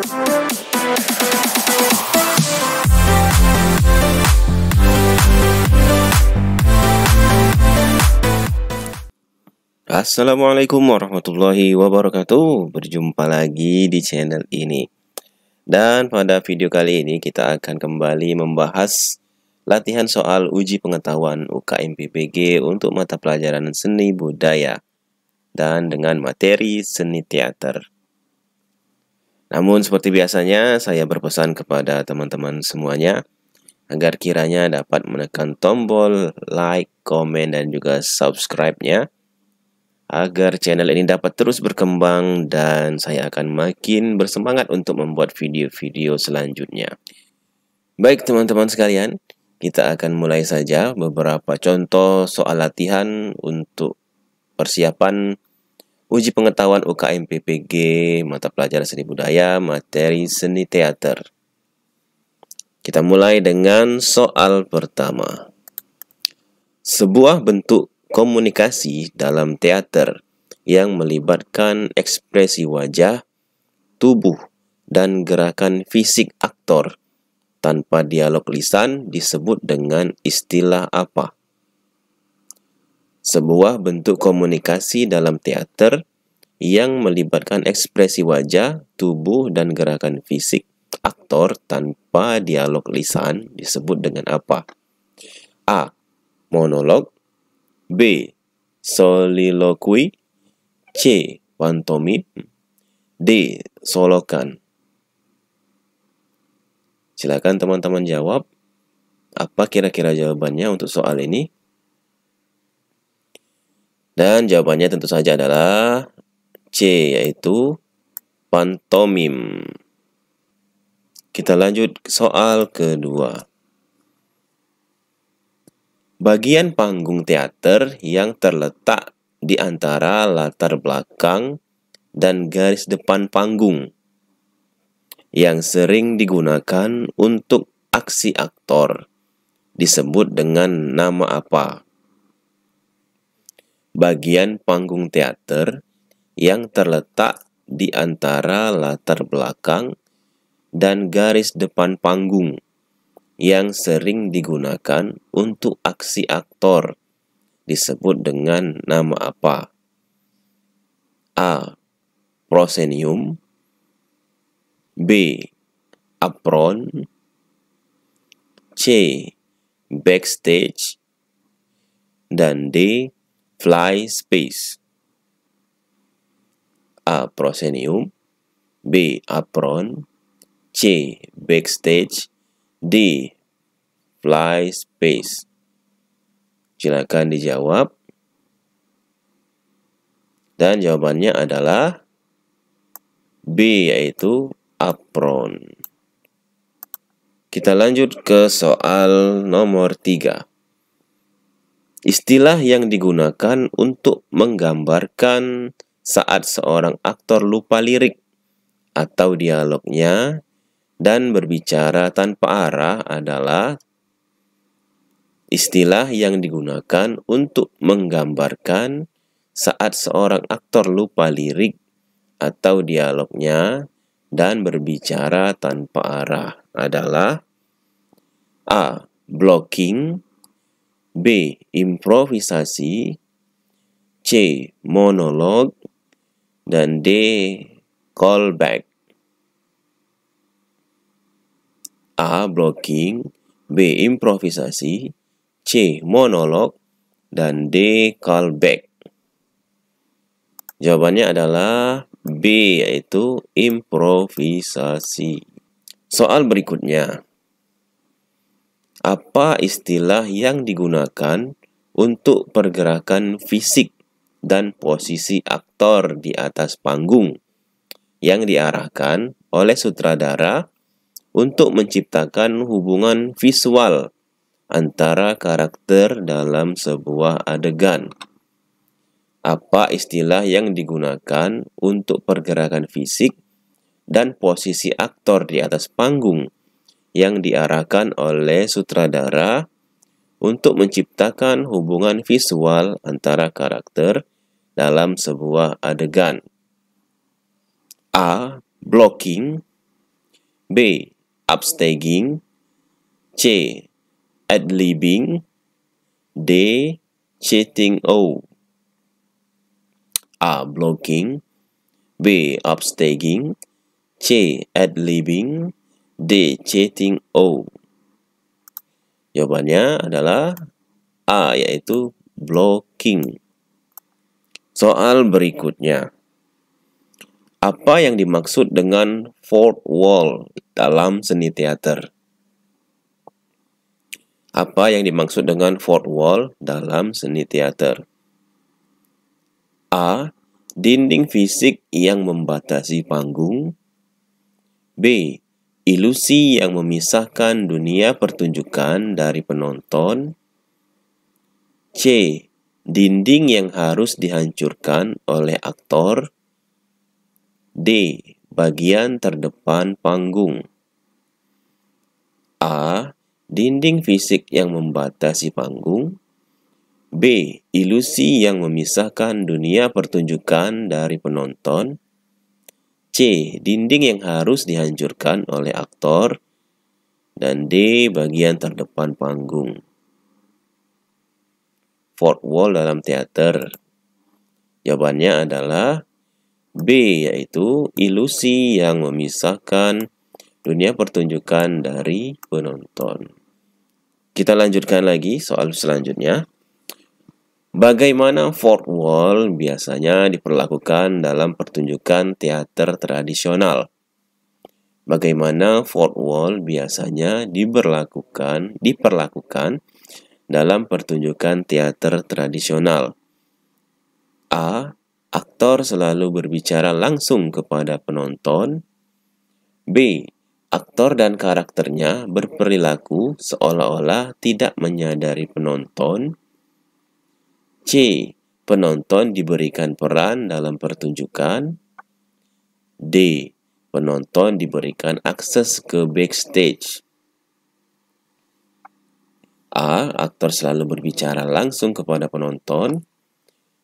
Assalamualaikum warahmatullahi wabarakatuh. Berjumpa lagi di channel ini. Dan pada video kali ini kita akan kembali membahas latihan soal uji pengetahuan UKM PPG untuk mata pelajaran seni budaya dan dengan materi seni teater. Namun seperti biasanya saya berpesan kepada teman-teman semuanya agar kiranya dapat menekan tombol like, komen, dan juga subscribe-nya agar channel ini dapat terus berkembang dan saya akan makin bersemangat untuk membuat video-video selanjutnya. Baik teman-teman sekalian, kita akan mulai saja beberapa contoh soal latihan untuk persiapan uji pengetahuan UKM PPG mata pelajaran seni budaya materi seni teater. Kita mulai dengan soal pertama. Sebuah bentuk komunikasi dalam teater yang melibatkan ekspresi wajah, tubuh, dan gerakan fisik aktor tanpa dialog lisan disebut dengan istilah apa? Sebuah bentuk komunikasi dalam teater yang melibatkan ekspresi wajah, tubuh, dan gerakan fisik aktor tanpa dialog lisan disebut dengan apa? A. Monolog, B. Soliloquy, C. Pantomim, D. Solokan. Silakan teman-teman jawab. Apa kira-kira jawabannya untuk soal ini? Dan jawabannya tentu saja adalah C, yaitu pantomim. Kita lanjut ke soal kedua. Bagian panggung teater yang terletak di antara latar belakang dan garis depan panggung yang sering digunakan untuk aksi aktor disebut dengan nama apa? Bagian panggung teater yang terletak di antara latar belakang dan garis depan panggung yang sering digunakan untuk aksi aktor disebut dengan nama apa? A. Proscenium, B. Apron, C. Backstage, dan D. Fly space. A. Proscenium, B. Apron, C. Backstage, D. Fly space. Silakan dijawab. Dan jawabannya adalah B, yaitu apron. Kita lanjut ke soal nomor 3. Istilah yang digunakan untuk menggambarkan saat seorang aktor lupa lirik atau dialognya dan berbicara tanpa arah adalah istilah yang digunakan untuk menggambarkan saat seorang aktor lupa lirik atau dialognya dan berbicara tanpa arah adalah A. Blocking, B. Improvisasi, C. Monolog, dan D. Callback. A. Blocking, B. Improvisasi, C. Monolog, dan D. Callback. Jawabannya adalah B, yaitu improvisasi. Soal berikutnya. Apa istilah yang digunakan untuk pergerakan fisik dan posisi aktor di atas panggung yang diarahkan oleh sutradara untuk menciptakan hubungan visual antara karakter dalam sebuah adegan? Apa istilah yang digunakan untuk pergerakan fisik dan posisi aktor di atas panggung yang diarahkan oleh sutradara untuk menciptakan hubungan visual antara karakter dalam sebuah adegan? A. Blocking, B. Upstaging. C. Ad-libbing. D. Cheating O. A. Blocking. B. Upstaging. C. Ad-libbing. D. Cheating O. Jawabannya adalah A, yaitu blocking. Soal berikutnya. Apa yang dimaksud dengan fourth wall dalam seni teater? Apa yang dimaksud dengan fourth wall dalam seni teater? A. Dinding fisik yang membatasi panggung. B. Ilusi yang memisahkan dunia pertunjukan dari penonton. C. Dinding yang harus dihancurkan oleh aktor. D. Bagian terdepan panggung. A. Dinding fisik yang membatasi panggung. B. Ilusi yang memisahkan dunia pertunjukan dari penonton. C. Dinding yang harus dihancurkan oleh aktor. Dan D. Bagian terdepan panggung. Fourth wall dalam teater. Jawabannya adalah B, yaitu ilusi yang memisahkan dunia pertunjukan dari penonton. Kita lanjutkan lagi soal selanjutnya. Bagaimana fourth wall biasanya diperlakukan dalam pertunjukan teater tradisional? Bagaimana fourth wall biasanya diperlakukan dalam pertunjukan teater tradisional? A. Aktor selalu berbicara langsung kepada penonton. B. Aktor dan karakternya berperilaku seolah-olah tidak menyadari penonton. C. Penonton diberikan peran dalam pertunjukan. D. Penonton diberikan akses ke backstage. A. Aktor selalu berbicara langsung kepada penonton.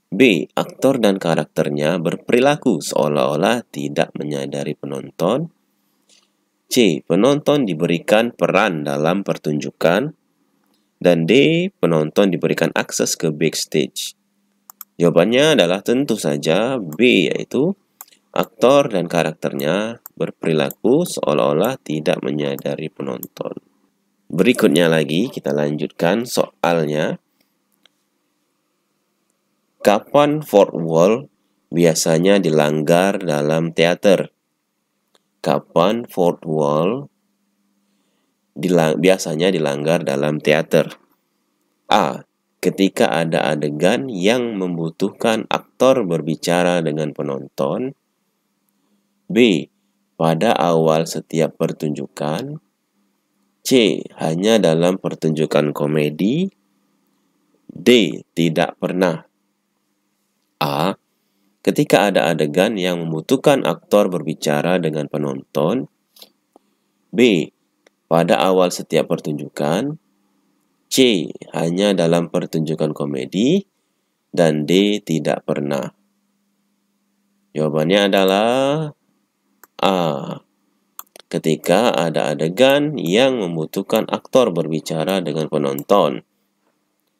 B. Aktor dan karakternya berperilaku seolah-olah tidak menyadari penonton. C. Penonton diberikan peran dalam pertunjukan. Dan D. Penonton diberikan akses ke backstage. Jawabannya adalah tentu saja B, yaitu aktor dan karakternya berperilaku seolah-olah tidak menyadari penonton. Berikutnya lagi kita lanjutkan soalnya. Kapan fourth wall biasanya dilanggar dalam teater? Kapan fourth wall biasanya dilanggar dalam teater? A. Ketika ada adegan yang membutuhkan aktor berbicara dengan penonton. B. Pada awal setiap pertunjukan. C. Hanya dalam pertunjukan komedi. D. Tidak pernah. A. Ketika ada adegan yang membutuhkan aktor berbicara dengan penonton. B. Pada awal setiap pertunjukan. C. Hanya dalam pertunjukan komedi. Dan D. Tidak pernah. Jawabannya adalah A. Ketika ada adegan yang membutuhkan aktor berbicara dengan penonton.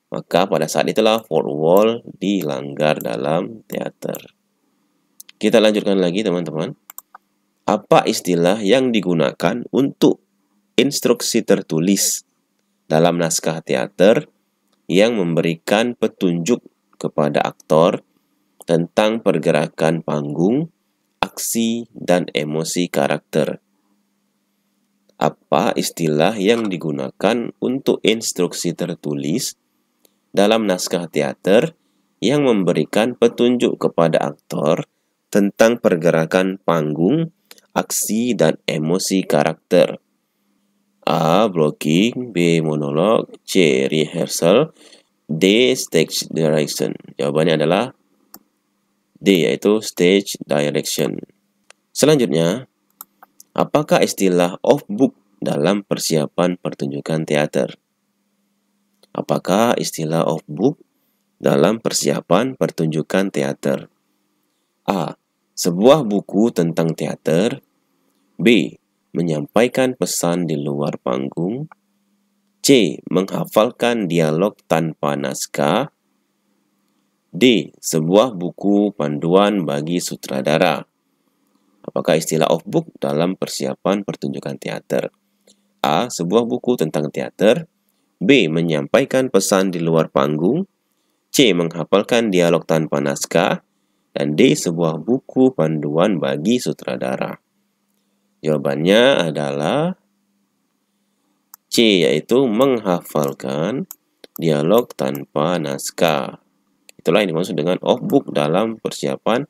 Maka pada saat itulah fourth wall dilanggar dalam teater. Kita lanjutkan lagi teman-teman. Apa istilah yang digunakan untuk instruksi tertulis dalam naskah teater yang memberikan petunjuk kepada aktor tentang pergerakan panggung, aksi, dan emosi karakter? Apa istilah yang digunakan untuk instruksi tertulis dalam naskah teater yang memberikan petunjuk kepada aktor tentang pergerakan panggung, aksi, dan emosi karakter? A. Blocking. B. Monolog. C. Rehearsal. D. Stage direction. Jawabannya adalah D, yaitu stage direction. Selanjutnya, apakah istilah off-book dalam persiapan pertunjukan teater? Apakah istilah off-book dalam persiapan pertunjukan teater? A. Sebuah buku tentang teater. B. menyampaikan pesan di luar panggung. C. Menghafalkan dialog tanpa naskah. D. Sebuah buku panduan bagi sutradara. Apakah istilah off-book dalam persiapan pertunjukan teater? A. Sebuah buku tentang teater. B. Menyampaikan pesan di luar panggung. C. Menghafalkan dialog tanpa naskah. Dan D. Sebuah buku panduan bagi sutradara. Jawabannya adalah C, yaitu menghafalkan dialog tanpa naskah. Itulah yang dimaksud dengan off-book dalam persiapan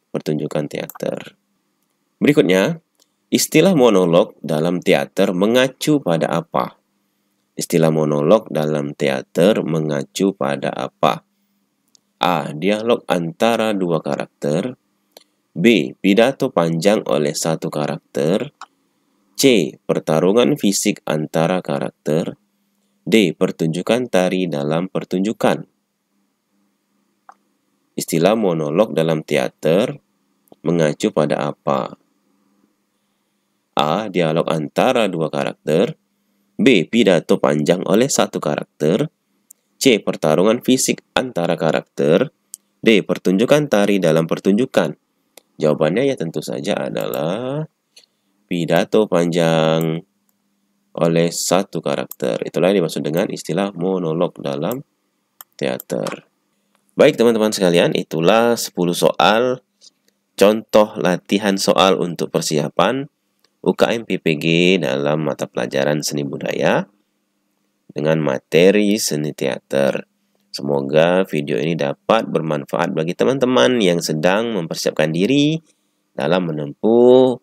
pertunjukan teater. Berikutnya, istilah monolog dalam teater mengacu pada apa? Istilah monolog dalam teater mengacu pada apa? A. Dialog antara dua karakter. B. Pidato panjang oleh satu karakter. C. Pertarungan fisik antara karakter. D. Pertunjukan tari dalam pertunjukan. Istilah monolog dalam teater mengacu pada apa? A. Dialog antara dua karakter. B. Pidato panjang oleh satu karakter. C. Pertarungan fisik antara karakter. D. Pertunjukan tari dalam pertunjukan. Jawabannya ya tentu saja adalah pidato panjang oleh satu karakter. Itulah yang dimaksud dengan istilah monolog dalam teater. Baik teman-teman sekalian, itulah 10 soal contoh latihan soal untuk persiapan UKM PPG dalam mata pelajaran seni budaya dengan materi seni teater. Semoga video ini dapat bermanfaat bagi teman-teman yang sedang mempersiapkan diri dalam menempuh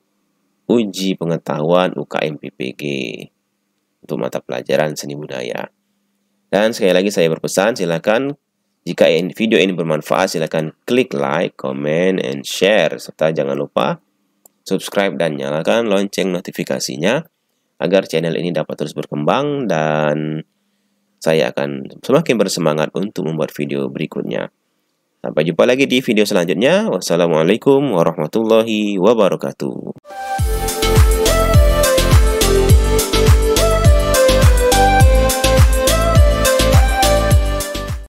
uji pengetahuan UKM PPG untuk mata pelajaran seni budaya. Dan sekali lagi saya berpesan, silakan jika video ini bermanfaat, silakan klik like, comment, and share. Serta jangan lupa subscribe dan nyalakan lonceng notifikasinya agar channel ini dapat terus berkembang dan saya akan semakin bersemangat untuk membuat video berikutnya. Sampai jumpa lagi di video selanjutnya. Wassalamualaikum warahmatullahi wabarakatuh.